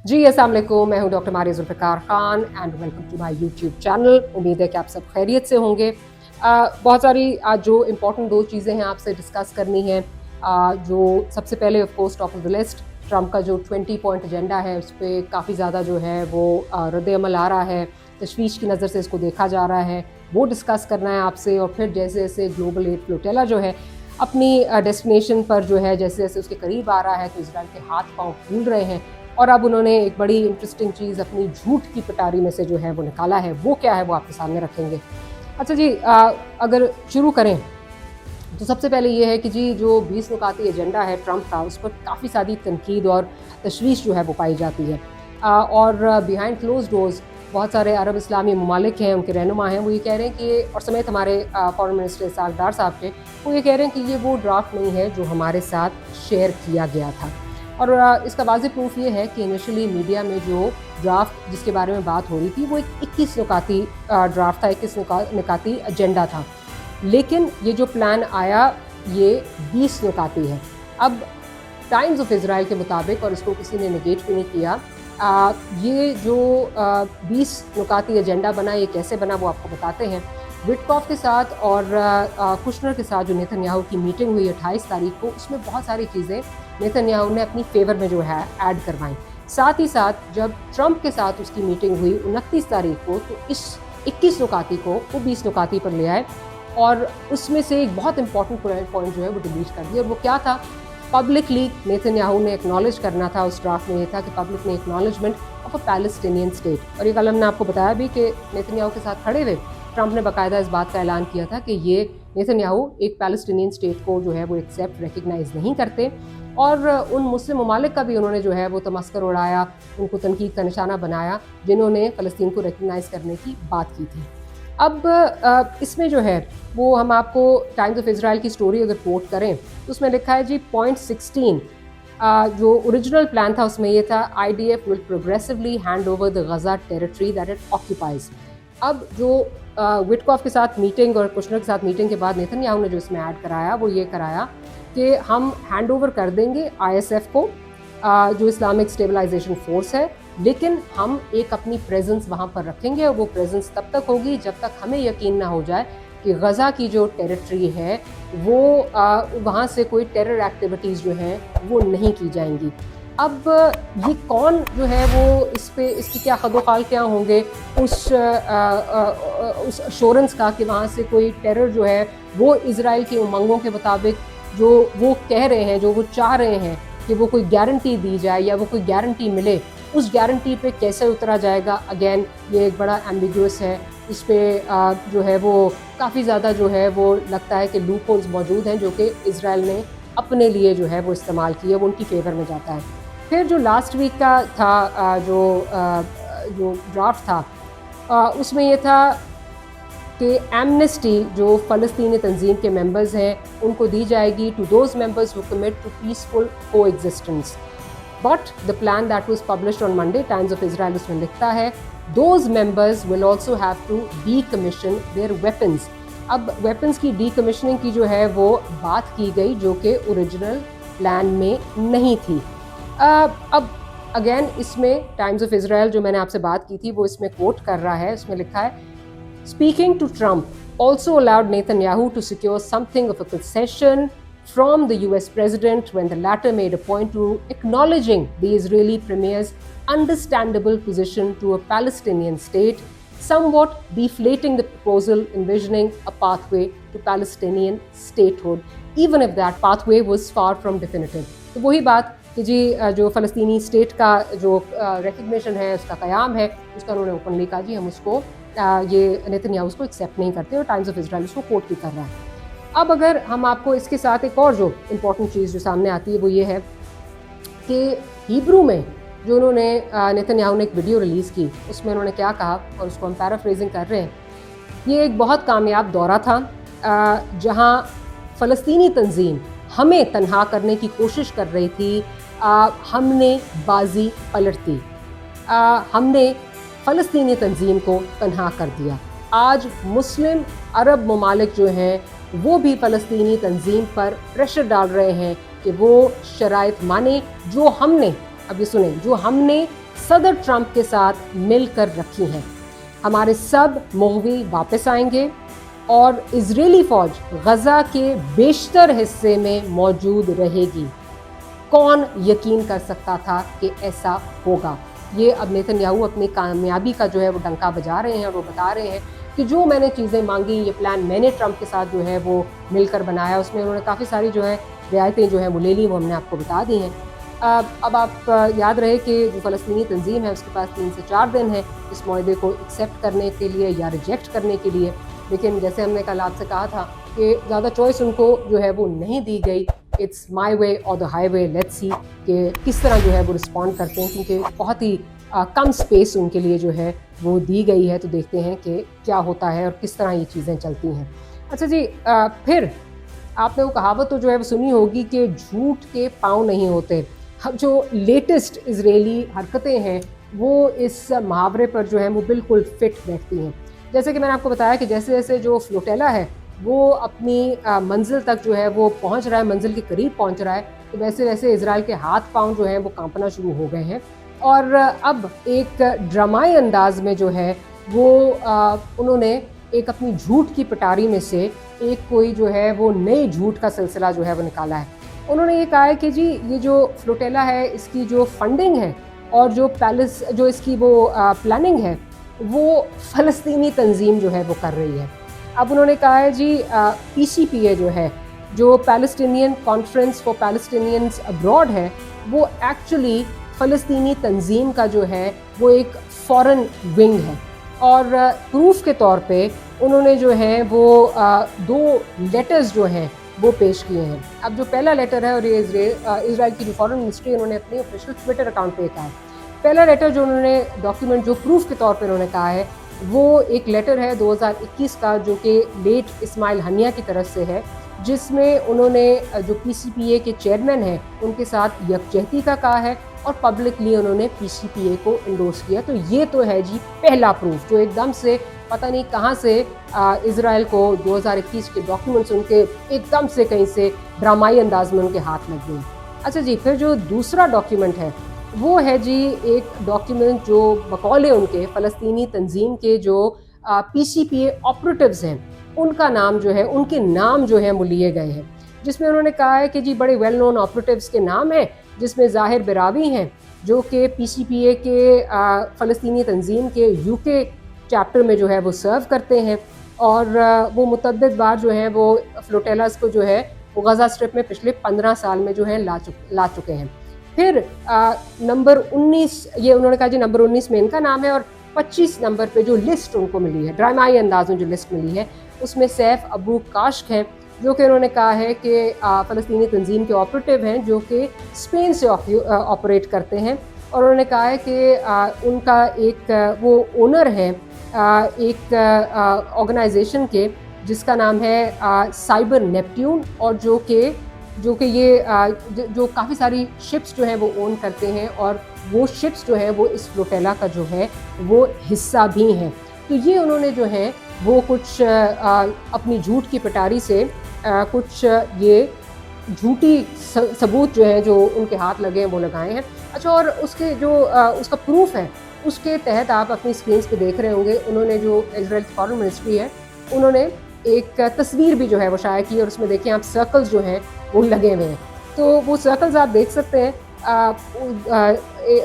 जी, अस्सलाम वालेकुम। मैं हूँ doctor Maria Zulfiqar Khan and welcome to my YouTube channel. उम्मीद है कि आप सब खैरियत से होंगे। बहुत सारी आज जो इम्पोर्टेंट 2 चीज़ें हैं आपसे डिस्कस करनी हैं। जो सबसे पहले of course top of the list Trump का जो 20 पॉइंट एजेंडा है, उस पे काफ़ी ज़्यादा जो है वो रद्द-ए-अमल आ रहा है, तशवीश की नज़र से इसको देखा जा रहा है, वो डिस्कस करना है आपसे। और फिर जैसे-जैसे ग्लोबल एड फ्लोटेला जो है अपनी डेस्टिनेशन पर जो है जैसे-जैसे उसके करीब आ रहा है, तो इज़राइल के हाथ-पाँव फूल रहे हैं। और अब उन्होंने एक बड़ी इंटरेस्टिंग चीज़ अपनी झूठ की पिटारी में से जो है वो निकाला है। वो क्या है, वो आपके सामने रखेंगे। अच्छा जी, अगर शुरू करें तो सबसे पहले ये है कि जी जो 20 नुकाती एजेंडा है ट्रंप का, उस पर काफ़ी सारी तनकीद और तशवीश जो है वो पाई जाती है। और बिहाइंड क्लोज डोर्स बहुत सारे अरब इस्लामी ममालिक हैं, उनके रहनुमा हैं, वो ये कह रहे हैं कि और समेत हमारे फॉरेन मिनिस्टर इसहाक डार साहब के, वो ये कह रहे हैं कि ये वो ड्राफ्ट नहीं है जो हमारे साथ शेयर किया गया था। और इसका वाज़ेह प्रूफ ये है कि इनिशियली मीडिया में जो ड्राफ्ट जिसके बारे में बात हो रही थी वो एक 21 नुकाती ड्राफ्ट था, 21 नुकाती एजेंडा था। लेकिन ये जो प्लान आया ये 20 नुकाती है। अब टाइम्स ऑफ इज़राइल के मुताबिक, और इसको किसी ने नेगेट भी नहीं किया, ये जो 20 नुकाती एजेंडा बना, ये कैसे बना वो आपको बताते हैं। विटकॉफ के साथ और कुशनर के साथ जो नेतन्याहू की मीटिंग हुई 28 तारीख को, उसमें बहुत सारी चीज़ें नेतन्याहू ने अपनी फेवर में जो है ऐड करवाई। साथ ही साथ जब ट्रंप के साथ उसकी मीटिंग हुई 29 तारीख को, तो इस 21 नुकाती को वो 20 नुकाती पर ले आए और उसमें से एक बहुत इंपॉर्टेंट पॉइंट जो है वो डिलीट कर दिया। और वो क्या था? पब्लिकली नेतन्याहू ने एक्नॉलेज करना था। उस ड्राफ्ट में ये था कि पब्लिक ने acknowledgement of a Palestinian state. और ये कल हमने आपको बताया भी कि नेतन्याहू के साथ खड़े हुए ट्रंप ने बाकायदा इस बात का ऐलान किया था कि ये नेतन्याहू एक पैलेस्टीनियन स्टेट को जो है वो एक्सेप्ट रिकग्नाइज़ नहीं करते। और उन मुस्लिम ममालिक का भी उन्होंने जो है वो तमस्कर उड़ाया, उनको तनकीद का निशाना बनाया जिन्होंने फ़लस्तीन को रिकग्नाइज़ करने की बात की थी। अब इसमें जो है वो हम आपको टाइम्स ऑफ इज़राइल की स्टोरी अगर कोट करें तो उसमें लिखा है जी पॉइंट 16, जो ओरिजिनल प्लान था उसमें ये था, IDF will progressively hand over the Gaza territory that it occupies. अब जो विटकॉफ के साथ मीटिंग और कुशनर के साथ मीटिंग के बाद नेतन्याहू ने जो इसमें ऐड कराया वो ये कराया कि हम हैंड ओवर कर देंगे ISF को, जो इस्लामिक स्टेबलाइजेशन फोर्स है, लेकिन हम एक अपनी प्रेजेंस वहाँ पर रखेंगे और वो प्रेजेंस तब तक होगी जब तक हमें यकीन ना हो जाए कि गज़ा की जो टेरिटरी है वो वहाँ से कोई टेरर एक्टिविटीज़ जो हैं वो नहीं की जाएंगी। अब ये कौन जो है वो इस पे इसकी क्या खदोखाल क्या होंगे उस अश्योरेंस का कि वहाँ से कोई टेरर जो है वो इज़राइल के उमंगों के मुताबिक जो वो कह रहे हैं, जो वो चाह रहे हैं कि वो कोई गारंटी दी जाए या वो कोई गारंटी मिले, उस गारंटी पे कैसे उतरा जाएगा। अगेन ये एक बड़ा एम्बिगुअस है। इस पे जो है वो काफ़ी ज़्यादा जो है वो लगता है कि लूप होल्स मौजूद हैं जो कि इज़राइल ने अपने लिए जो है वो इस्तेमाल किए, वो उनकी फेवर में जाता है। फिर जो लास्ट वीक का था जो ड्राफ्ट था, उसमें ये था कि एमनेस्टी जो फ़लस्तीनी तंजीम के मेंबर्स हैं उनको दी जाएगी to those members who commit to peaceful coexistence. But the plan that was published on Monday, times of Israel उसमें लिखता है, those members will also have to decommission their weapons. अब वेपन्स की डीकमीशनिंग की जो है वो बात की गई जो कि ओरिजिनल प्लान में नहीं थी। अब अगेन इसमें टाइम्स ऑफ इज़राइल जो मैंने आपसे बात की थी वो इसमें कोट कर रहा है। उसमें लिखा है, Speaking to Trump also allowed Netanyahu to secure something of a concession from the US president when the latter made a point to acknowledging the Israeli premier's understandable position to a Palestinian state, somewhat deflating the proposal envisioning a pathway to Palestinian statehood, even if that pathway was far from definitive. तो वही बात कि जी जो फ़लस्तीनी state का जो recognition है, उसका क़याम है, उसका उन्होंने ओपनली कहा जी हम उसको ये नेतन्याहू उसको एक्सेप्ट नहीं करते और टाइम्स ऑफ इज़राइल उसको कोट भी कर रहा है। अब अगर हम आपको इसके साथ एक और जो इम्पोर्टेंट चीज़ जो सामने आती है वो ये है कि हिब्रू में जो उन्होंने नेतन्याहू ने एक वीडियो रिलीज़ की, उसमें उन्होंने क्या कहा और उसको हम पैराफ्रेजिंग कर रहे हैं। ये एक बहुत कामयाब दौरा था जहाँ फ़लस्तीनी तंजीम हमें तन्हा करने की कोशिश कर रही थी, हमने बाजी पलट दी, हमने फ़लस्तीनी तंजीम को तन्हा कर दिया। आज मुस्लिम अरब ममालिक जो हैं वो भी फ़लस्तीनी तंजीम पर प्रेशर डाल रहे हैं कि वो शराइत माने जो हमने, अब ये सुने, जो हमने सदर ट्रंप के साथ मिलकर रखी हैं। हमारे सब मुग़वी वापस आएंगे और इजरायली फ़ौज गज़ा के बेशतर हिस्से में मौजूद रहेगी। कौन यकीन कर सकता था कि ऐसा होगा। ये अब नेतन्याहू अपनी कामयाबी का जो है वो डंका बजा रहे हैं और वो बता रहे हैं कि जो मैंने चीज़ें मांगी, ये प्लान मैंने ट्रंप के साथ जो है वो मिलकर बनाया, उसमें उन्होंने काफ़ी सारी जो है रियायतें जो हैं वो ले ली, वो हमने आपको बता दी हैं। अब आप याद रहे कि जो फ़लस्तीनी तंजीम है उसके पास 3 से 4 दिन है इस मुआहदे को एक्सेप्ट करने के लिए या रिजेक्ट करने के लिए, लेकिन जैसे हमने कल आपसे कहा था कि ज़्यादा चॉइस उनको जो है वो नहीं दी गई। इट्स माई वे और द हाईवे, लेट्स सी कि किस तरह जो है वो रिस्पॉन्ड करते हैं, क्योंकि बहुत ही कम स्पेस उनके लिए जो है वो दी गई है। तो देखते हैं कि क्या होता है और किस तरह ये चीज़ें चलती हैं। अच्छा जी, फिर आपने वो कहावत तो जो है वो सुनी होगी कि झूठ के पाँव नहीं होते। अब जो लेटेस्ट इजरायली हरकतें हैं वो इस मुहावरे पर जो है वो बिल्कुल फिट बैठती हैं। जैसे कि मैंने आपको बताया कि जैसे जैसे जो फ्लोटेला है वो अपनी मंजिल तक जो है वो पहुंच रहा है, मंजिल के करीब पहुंच रहा है, तो वैसे वैसे इजराइल के हाथ पांव जो हैं वो कांपना शुरू हो गए हैं। और अब एक ड्रामाई अंदाज में जो है वो उन्होंने एक अपनी झूठ की पिटारी में से एक कोई जो है वो नई झूठ का सिलसिला जो है वो निकाला है। उन्होंने ये कहा है कि जी ये जो फ्लोटेला है इसकी जो फंडिंग है और जो पैलेस जो इसकी वो प्लानिंग है वो फ़लस्तीनी तंजीम जो है वो कर रही है। अब उन्होंने कहा है जी PCPA जो है, जो Palestinian conference for Palestinians abroad है, वो एक्चुअली फ़लस्तीनी तंजीम का जो है वो एक फॉरेन विंग है। और प्रूफ के तौर पे उन्होंने जो है वो 2 लेटर्स जो हैं वो पेश किए हैं। अब जो पहला लेटर है, और ये इजराइल की जो फॉरेन मिनिस्ट्री उन्होंने अपने ऑफिशियल ट्विटर अकाउंट पे कहा है। पहला लेटर जो उन्होंने डॉक्यूमेंट जो प्रूफ के तौर पे उन्होंने कहा है वो एक लेटर है 2021 का, जो कि लेट इस्माइल हनिया की तरफ से है, जिसमें उन्होंने जो PCPA के चेयरमैन हैं उनके साथ यकजहती का कहा है और पब्लिकली उन्होंने PCPA को इंडोर्स किया। तो ये तो है जी पहला प्रूफ, जो एकदम से पता नहीं कहाँ से इजराइल को 2021 के डॉक्यूमेंट्स उनके एकदम से कहीं से ड्रामाई अंदाज में उनके हाथ लग गए। अच्छा जी, फिर जो दूसरा डॉक्यूमेंट है वो है जी एक डॉक्यूमेंट जो बकौले उनके फ़लस्तीनी तंजीम के जो PCPA ऑपरेटिव्स हैं उनका नाम जो है, उनके नाम जो है वो लिए गए हैं, जिसमें उन्होंने कहा है कि जी बड़े वेल नोन ऑपरेटिव्स के नाम हैं, जिसमें ज़ाहिर बिरावी हैं जो कि PCPA के फ़लस्तीनी तंजीम के UK चैप्टर में जो है वो सर्व करते हैं, और वो मुतअद्दिद बार जो है वो फ्लोटेलास को जो है वो गज़ा स्ट्रिप में पिछले 15 साल में जो है ला चुके हैं। फिर नंबर 19, ये उन्होंने कहा जी नंबर 19 में इनका नाम है, और 25 नंबर पे जो लिस्ट उनको मिली है, ड्रामाई अंदाज में जो लिस्ट मिली है, उसमें सैफ अबू काश्क हैं, जो कि उन्होंने कहा है कि फ़लस्तीनी तंजीम के ऑपरेटिव हैं जो कि स्पेन से ऑपरेट करते हैं। और उन्होंने कहा है कि उनका एक वो ओनर है एक ऑर्गेनाइजेशन के जिसका नाम है साइबर नेपट्यून, और जो कि ये जो काफ़ी सारी शिप्स जो हैं वो ओन करते हैं, और वो शिप्स जो हैं वो इस फ्लोटेला का जो है वो हिस्सा भी हैं। तो ये उन्होंने जो है वो कुछ अपनी झूठ की पिटारी से कुछ ये झूठी सबूत जो है जो उनके हाथ लगे हैं वो लगाए हैं। अच्छा, और उसके जो उसका प्रूफ है उसके तहत आप अपनी स्क्रीन्स पे देख रहे होंगे, उन्होंने जो इजराइल की फॉरेन मिनिस्ट्री है उन्होंने एक तस्वीर भी जो है वो शाया की, और उसमें देखिए आप सर्कल्स जो हैं वो लगे हुए हैं। तो वो सर्कल्स आप देख सकते हैं,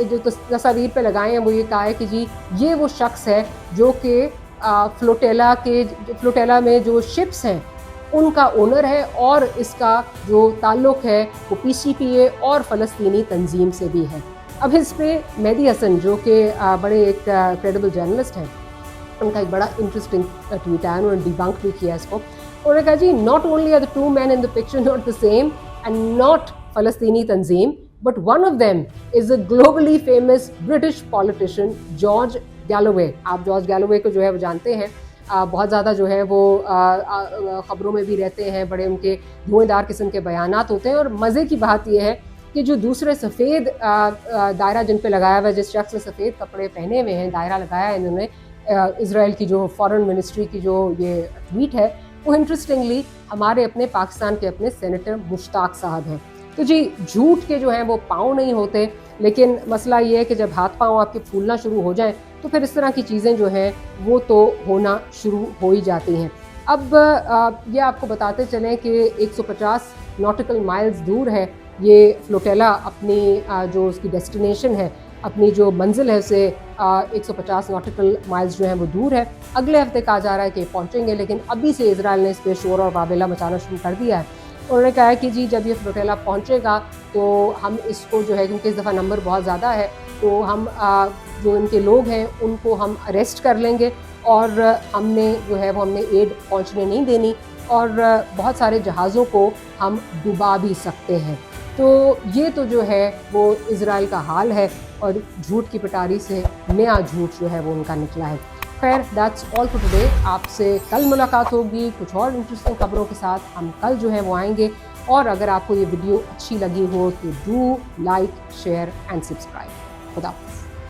जो तस्वीर पे लगाए हैं वो ये कहा है कि जी ये वो शख्स है जो कि फ्लोटेला में जो शिप्स हैं उनका ओनर है, और इसका जो ताल्लुक़ है वो PCPA और फ़लस्तीनी तंजीम से भी है। अब इस पे मेहदी हसन जो कि बड़े एक क्रेडिबल जर्नलिस्ट हैं, उनका एक बड़ा इंटरेस्टिंग ट्वीट आया, उन्होंने डिबंक भी किया इसको। उन्होंने कहा जी not only are the 2 men in the picture not the same and not फ़लस्तीनी तंजीम, but one of them is a globally famous British politician George Galloway. आप जॉर्ज गैलोवे को जो है वो जानते हैं, बहुत ज़्यादा जो है वो ख़बरों में भी रहते हैं, बड़े उनके धुएंधार किस्म के बयानात होते हैं। और मज़े की बात यह है कि जो दूसरे सफ़ेद दायरा जिन पे लगाया हुआ है, जिस शख्स ने सफ़ेद कपड़े पहने हुए हैं, दायरा लगाया है इन्होंने, इजराइल की जो फॉरेन मिनिस्ट्री की जो ये ट्वीट है वो इंटरेस्टिंगली हमारे अपने पाकिस्तान के अपने सेनेटर मुश्ताक साहब हैं। तो जी झूठ के जो हैं वो पाँव नहीं होते, لیکن مسئلہ یہ ہے کہ جب ہاتھ پاؤں آپ کے پھولنا شروع ہو جائیں تو پھر اس طرح کی چیزیں جو ہیں وہ تو ہونا شروع ہو ہی جاتی ہیں۔ اب یہ آپ کو بتاتے چلیں کہ 150 ناٹیکل مائلز دور ہے یہ فلوٹیلا، اپنی جو اس کی ڈیسٹینیشن ہے، اپنی جو منزل ہے اسے 150 ناٹیکل مائلز جو ہیں وہ دور ہے۔ اگلے ہفتے کہا جا رہا ہے کہ پہنچیں گے، لیکن ابھی سے اسرائیل نے اس پہ شور اور واویلا مچانا شروع کر دیا ہے۔ انہوں نے کہا ہے کہ جی جب یہ فلوٹیلا پہنچے گا تو ہم اس کو جو ہے، کیونکہ اس دفعہ نمبر بہت زیادہ ہے، تو ہم جو ان کے لوگ ہیں ان کو ہم اریسٹ کر لیں گے، اور ہم نے جو ہے وہ ہم نے ایڈ پہنچنے نہیں دینی، اور بہت سارے جہازوں کو ہم ڈبا بھی سکتے ہیں۔ تو یہ تو جو ہے وہ اسرائیل کا حال ہے، اور جھوٹ کی پٹاری سے نیا جھوٹ جو ہے وہ ان کا نکلا ہے۔ خیر، دیٹس آل فار ٹوڈے۔ آپ سے کل ملاقات ہوگی کچھ اور انٹرسٹنگ خبروں کے ساتھ، ہم کل جو ہے وہ آئیں گے۔ اور اگر آپ کو یہ ویڈیو اچھی لگی ہو تو do like, share and subscribe. خدا حافظ۔